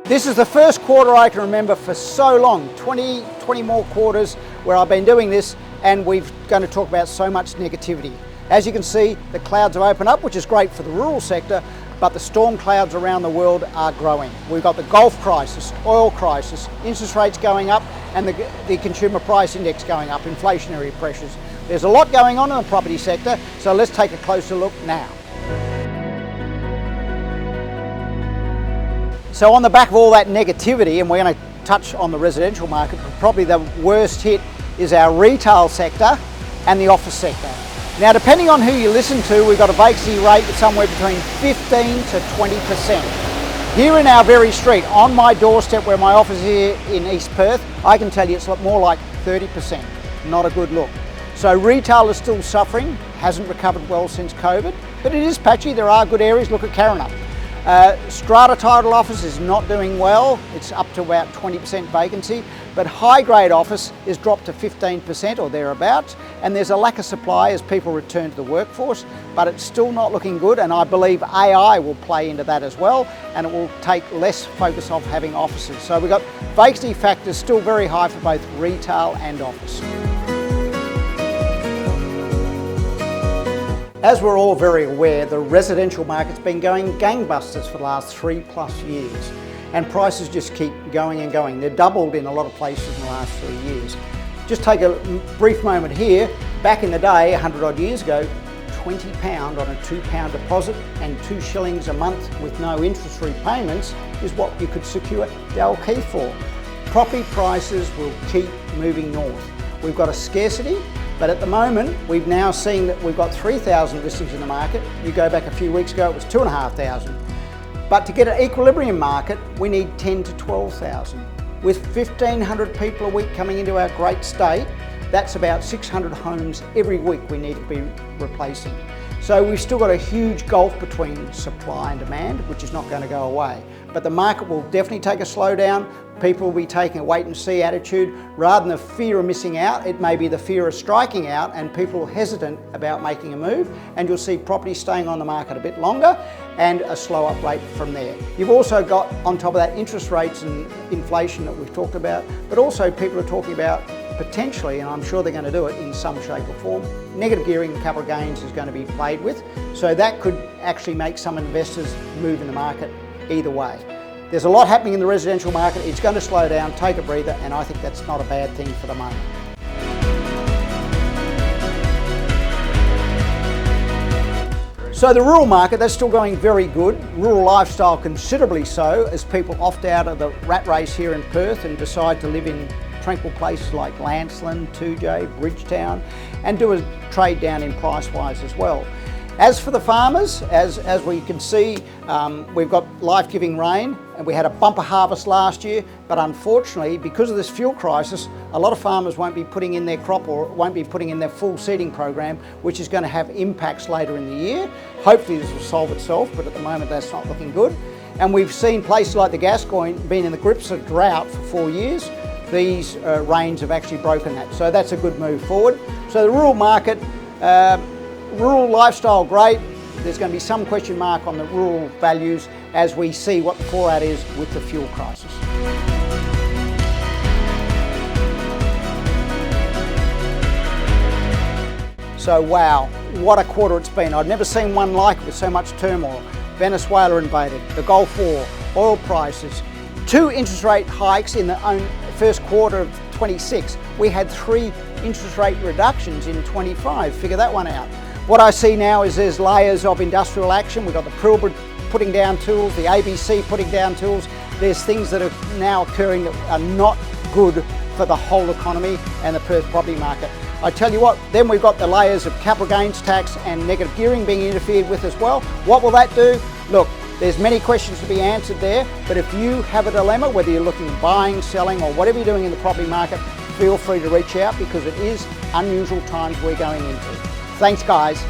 This is the first quarter I can remember for so long, 20 more quarters where I've been doing this, and we're going to talk about so much negativity. As you can see, the clouds have opened up, which is great for the rural sector, but the storm clouds around the world are growing. We've got the Gulf crisis, oil crisis, interest rates going up, and the consumer price index going up, inflationary pressures. There's a lot going on in the property sector, so let's take a closer look now. So on the back of all that negativity, and we're going to touch on the residential market, but probably the worst hit is our retail sector and the office sector. Now, depending on who you listen to, we've got a vacancy rate of somewhere between 15 to 20%. Here in our very street, on my doorstep where my office is here in East Perth, I can tell you it's more like 30%. Not a good look. So retail is still suffering, hasn't recovered well since COVID, but it is patchy. There are good areas. Look at Karrinyup. Strata title office is not doing well. It's up to about 20% vacancy, but high grade office is dropped to 15% or thereabouts, and there's a lack of supply as people return to the workforce, but it's still not looking good, and I believe AI will play into that as well, and it will take less focus off having offices. So we've got vacancy factors still very high for both retail and office. As we're all very aware, the residential market's been going gangbusters for the last 3+ years, and prices just keep going and going. They're doubled in a lot of places in the last 3 years. Just take a brief moment here. Back in the day, 100 odd years ago, £20 on a £2 deposit and 2 shillings a month with no interest repayments is what you could secure Dalkey for. Property prices will keep moving north. We've got a scarcity, but at the moment, we've now seen that we've got 3,000 listings in the market. You go back a few weeks ago, it was 2,500. But to get an equilibrium market, we need 10 to 12,000. With 1,500 people a week coming into our great state, that's about 600 homes every week we need to be replacing. So we've still got a huge gulf between supply and demand, which is not going to go away. But the market will definitely take a slowdown. People will be taking a wait and see attitude. Rather than the fear of missing out, it may be the fear of striking out, and people are hesitant about making a move, and you'll see property staying on the market a bit longer and a slow up rate from there. You've also got on top of that interest rates and inflation that we've talked about, but also people are talking about potentially, and I'm sure they're going to do it in some shape or form, negative gearing and capital gains is going to be played with. So that could actually make some investors move in the market either way. There's a lot happening in the residential market. It's going to slow down, take a breather, and I think that's not a bad thing for the moment. So the rural market, that's still going very good. Rural lifestyle considerably so, as people opt out of the rat race here in Perth and decide to live in tranquil places like Lancelin, Tujay, Bridgetown, and do a trade down in price-wise as well. As for the farmers, as we can see, we've got life-giving rain, and we had a bumper harvest last year, but unfortunately, because of this fuel crisis, a lot of farmers won't be putting in their crop or won't be putting in their full seeding program, which is going to have impacts later in the year. Hopefully this will solve itself, but at the moment that's not looking good. And we've seen places like the Gascoyne being in the grips of drought for 4 years. These rains have actually broken that, so that's a good move forward. So the rural market, rural lifestyle, great. There's going to be some question mark on the rural values as we see what the fallout is with the fuel crisis. So wow, what a quarter it's been. I've never seen one like it with so much turmoil. Venezuela invaded, the Gulf War, oil prices, 2 interest rate hikes in the first quarter of 26. We had 3 interest rate reductions in 25. Figure that one out. What I see now is there's layers of industrial action. We've got the Pilbara putting down tools, the ABC putting down tools. There's things that are now occurring that are not good for the whole economy and the Perth property market. I tell you what, then we've got the layers of capital gains tax and negative gearing being interfered with as well. What will that do? Look, there's many questions to be answered there, but if you have a dilemma, whether you're looking at buying, selling, or whatever you're doing in the property market, feel free to reach out because it is unusual times we're going into. Thanks, guys.